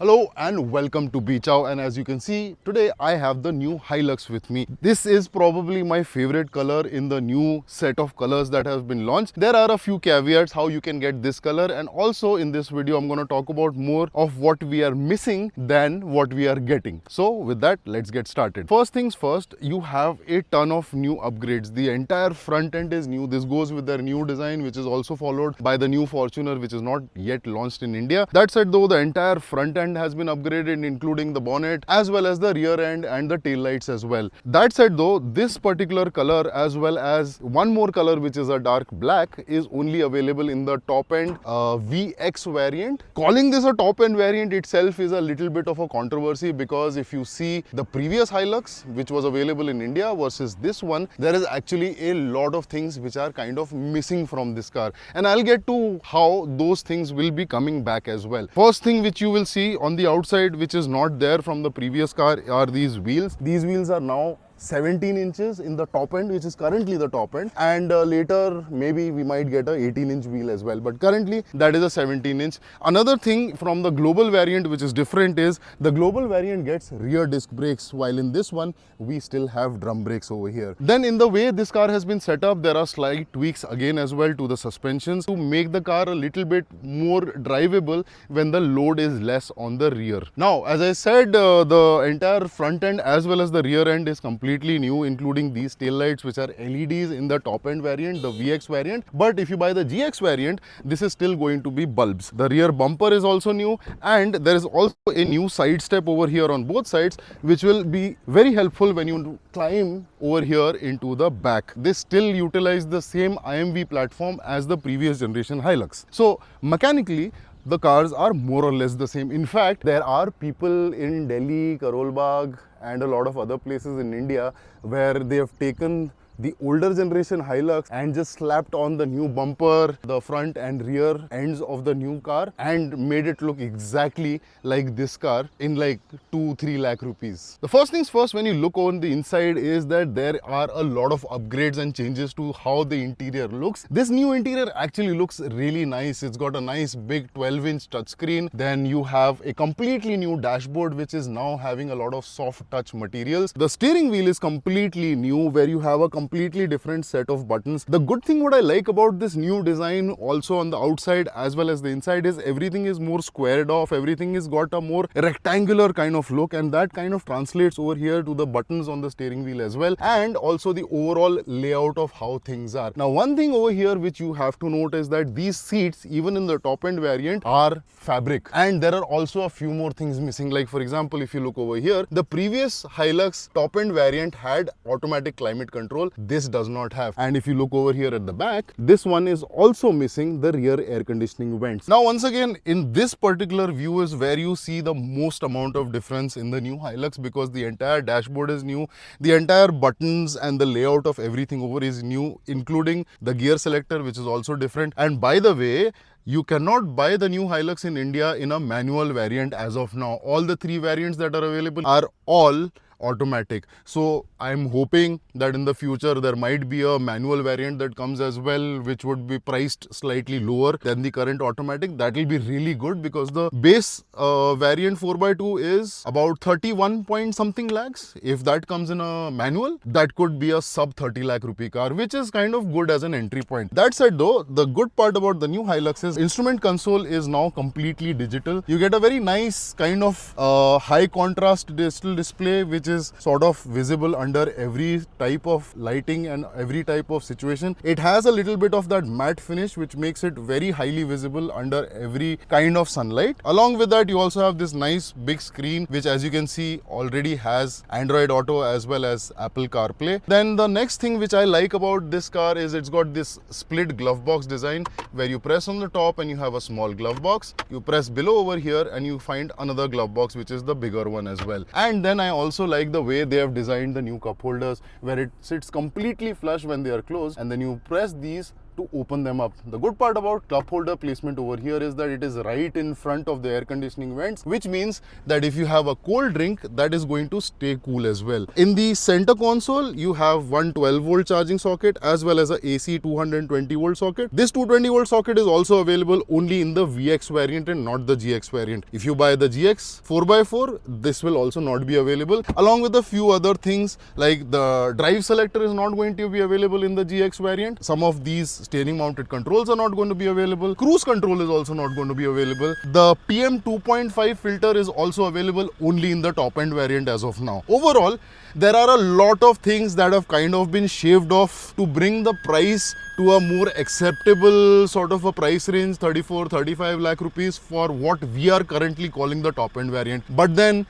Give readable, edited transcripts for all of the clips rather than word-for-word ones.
Hello and welcome to Beachow, and as you can see today I have the new Hilux with me. This is probably my favorite color in the new set of colors that have been launched. There are a few caveats how you can get this color, and also in this video I'm going to talk about more of what we are missing than what we are getting. So with that, let's get started. First things first, you have a ton of new upgrades. The entire front end is new. This goes with their new design, which is also followed by the new Fortuner, which is not yet launched in India. That said though, the entire front end has been upgraded, including the bonnet as well as the rear end and the tail lights as well. That said though, this particular color as well as one more color which is a dark black is only available in the top end VX variant. Calling this a top end variant itself is a little bit of a controversy, because if you see the previous Hilux which was available in India versus this one, there is actually a lot of things which are kind of missing from this car, and I'll get to how those things will be coming back as well. First thing which you will see on the outside, which is not there from the previous car, are these wheels. These wheels are now 17 inches in the top end, which is currently the top end, and later maybe we might get a 18-inch wheel as well, but currently that is a 17-inch. Another thing from the global variant which is different is the global variant gets rear disc brakes, while in this one we still have drum brakes over here. Then in the way this car has been set up, there are slight tweaks again as well to the suspensions to make the car a little bit more drivable when the load is less on the rear. Now, as I said, the entire front end as well as the rear end is completely new, including these tail lights which are LEDs in the top end variant, the VX variant. But if you buy the GX variant, this is still going to be bulbs. The rear bumper is also new, and there is also a new side step over here on both sides, which will be very helpful when you climb over here into the back. This still utilizes the same IMV platform as the previous generation Hilux. So mechanically, the cars are more or less the same. In fact, there are people in Delhi, Karol Bagh and a lot of other places in India where they have taken the older generation Hilux and just slapped on the new bumper, the front and rear ends of the new car, and made it look exactly like this car in like 2-3 lakh rupees. The first things first, when you look on the inside, is that there are a lot of upgrades and changes to how the interior looks. This new interior actually looks really nice. It's got a nice big 12-inch touchscreen. Then you have a completely new dashboard which is now having a lot of soft touch materials. The steering wheel is completely new, where you have a completely different set of buttons. The good thing what I like about this new design also on the outside as well as the inside is everything is more squared off. Everything has got a more rectangular kind of look, and that kind of translates over here to the buttons on the steering wheel as well, and also the overall layout of how things are. Now, one thing over here which you have to note is that these seats, even in the top end variant, are fabric, and there are also a few more things missing. Like for example, if you look over here, the previous Hilux top end variant had automatic climate control. This does not have. And if you look over here at the back, this one is also missing the rear air conditioning vents. Now, once again, in this particular view is where you see the most amount of difference in the new Hilux, because the entire dashboard is new, the entire buttons and the layout of everything over is new, including the gear selector, which is also different. And by the way, you cannot buy the new Hilux in India in a manual variant as of now. All the three variants that are available are all automatic. So I'm hoping that in the future there might be a manual variant that comes as well, which would be priced slightly lower than the current automatic. That will be really good, because the base variant 4x2 is about 31 point something lakhs. If that comes in a manual, that could be a sub 30 lakh rupee car, which is kind of good as an entry point. That said though, the good part about the new Hilux is instrument console is now completely digital. You get a very nice kind of high contrast digital display, which is sort of visible under every type of lighting and every type of situation. It has a little bit of that matte finish, which makes it very highly visible under every kind of sunlight. Along with that, you also have this nice big screen, which as you can see already has Android Auto as well as Apple CarPlay. Then the next thing which I like about this car is it's got this split glove box design, where you press on the top and you have a small glove box. You press below over here and you find another glove box, which is the bigger one as well. And then I also like the way they have designed the new cup holders, where it sits completely flush when they are closed, and then you press these to open them up. The good part about cup holder placement over here is that it is right in front of the air conditioning vents, which means that if you have a cold drink, that is going to stay cool as well. In the center console, you have one 12-volt charging socket as well as a AC 220-volt socket. This 220-volt socket is also available only in the VX variant and not the GX variant. If you buy the GX 4x4, this will also not be available, along with a few other things like the drive selector is not going to be available in the GX variant. Some of these steering mounted controls are not going to be available. Cruise control is also not going to be available. The PM 2.5 filter is also available only in the top end variant as of now. Overall, there are a lot of things that have kind of been shaved off to bring the price to a more acceptable sort of a price range, 34-35 lakh rupees for what we are currently calling the top end variant. But then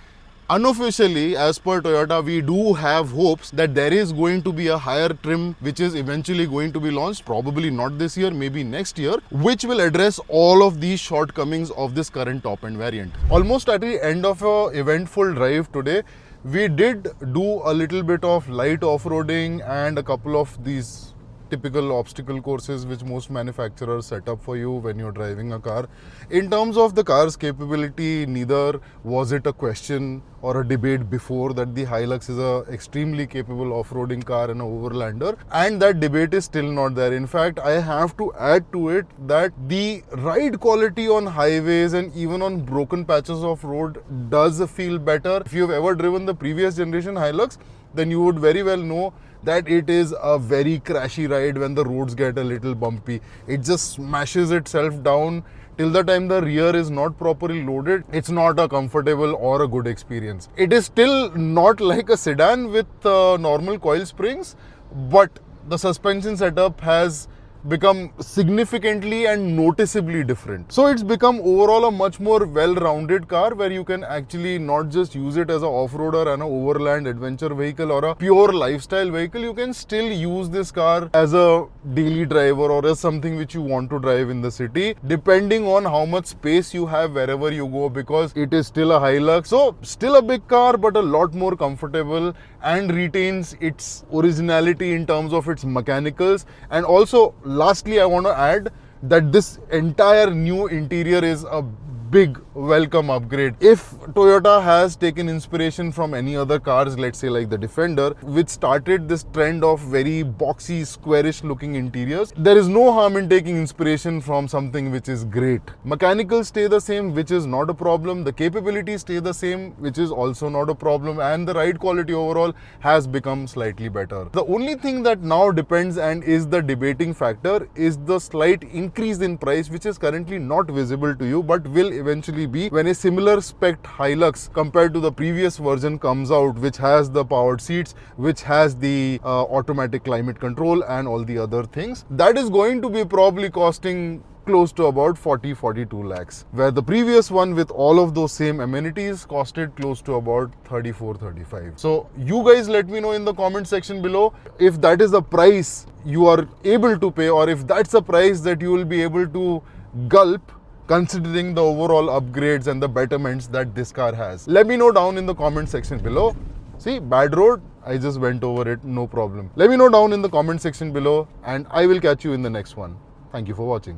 unofficially, as per Toyota, we do have hopes that there is going to be a higher trim which is eventually going to be launched, probably not this year, maybe next year, which will address all of these shortcomings of this current top end variant. Almost at the end of an eventful drive today, we did do a little bit of light off-roading and a couple of these typical obstacle courses which most manufacturers set up for you when you're driving a car. In terms of the car's capability, neither was it a question or a debate before that the Hilux is a extremely capable off-roading car and an overlander, and that debate is still not there. In fact, I have to add to it that the ride quality on highways and even on broken patches of road does feel better. If you've ever driven the previous generation Hilux, then you would very well know that it is a very crashy ride when the roads get a little bumpy. It just smashes itself down. Till the time the rear is not properly loaded, it's not a comfortable or a good experience. It is still not like a sedan with normal coil springs, but the suspension setup has become significantly and noticeably different. So it's become overall a much more well-rounded car where you can actually not just use it as an off-roader and an overland adventure vehicle or a pure lifestyle vehicle. You can still use this car as a daily driver or as something which you want to drive in the city, depending on how much space you have wherever you go, because it is still a Hilux. So still a big car, but a lot more comfortable and retains its originality in terms of its mechanicals. And also, lastly, I want to add that this entire new interior is a big welcome upgrade. If Toyota has taken inspiration from any other cars, let's say like the Defender, which started this trend of very boxy, squarish looking interiors, there is no harm in taking inspiration from something which is great. Mechanicals stay the same, which is not a problem. The capabilities stay the same, which is also not a problem. And the ride quality overall has become slightly better. The only thing that now depends and is the debating factor is the slight increase in price, which is currently not visible to you, but will eventually be when a similar spec Hilux compared to the previous version comes out, which has the powered seats, which has the automatic climate control and all the other things. That is going to be probably costing close to about 40-42 lakhs, where the previous one with all of those same amenities costed close to about 34-35. So you guys let me know in the comment section below if that is the price you are able to pay, or if that's a price that you will be able to gulp considering the overall upgrades and the betterments that this car has. Let me know down in the comment section below. See, bad road, I just went over it, no problem. Let me know down in the comment section below and I will catch you in the next one. Thank you for watching.